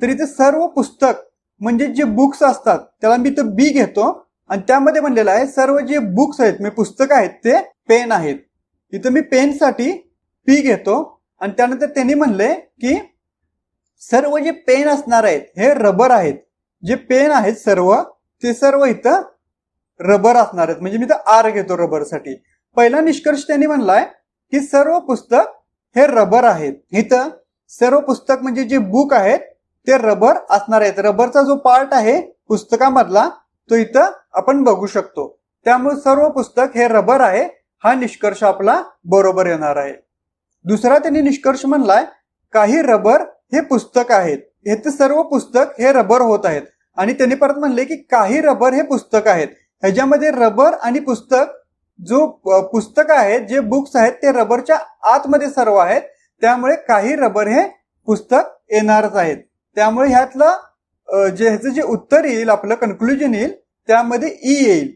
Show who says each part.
Speaker 1: तर इथे सर्व पुस्तक म्हणजे जे बुक्स असतात त्याला मी इथं बी घेतो आणि त्यामध्ये म्हणलेलं आहे सर्व जे बुक्स आहेत म्हणजे पुस्तक आहेत ते पेन आहेत. इथं मी पेन साठी पी घेतो आणि त्यानंतर त्यांनी म्हणले की सर्व जे पेन असणार आहेत हे रबर आहेत. जे पेन आहेत सर्व ते सर्व इथं रबर असणार आहेत म्हणजे मी इथं आर घेतो रबर साठी. पहिला निष्कर्ष त्यांनी म्हणलाय की सर्व पुस्तक हे रबर आहेत. इथं सर्व पुस्तक म्हणजे जे बुक आहेत ते रबर असणार आहेत. रबरचा जो पार्ट आहे पुस्तकामधला तो इथं आपण बघू शकतो. त्यामुळे सर्व पुस्तक हे रबर आहे हा निष्कर्ष आपला बरोबर येणार आहे. दुसरा त्यांनी निष्कर्ष म्हणलाय काही रबर हे पुस्तक आहेत. हे तर सर्व पुस्तक हे रबर होत आहेत आणि त्यांनी परत म्हणले की काही रबर हे पुस्तक आहेत. ह्याच्यामध्ये रबर आणि पुस्तक जो पुस्तक आहेत जे बुक्स आहेत ते रबरच्या आतमध्ये सर्व आहेत. त्यामुळे काही रबर हे पुस्तक येणारच आहेत. त्यामुळे ह्यातलं ह्याचं जे उत्तर येईल आपलं कन्क्लुजन येईल त्यामध्ये ई येईल.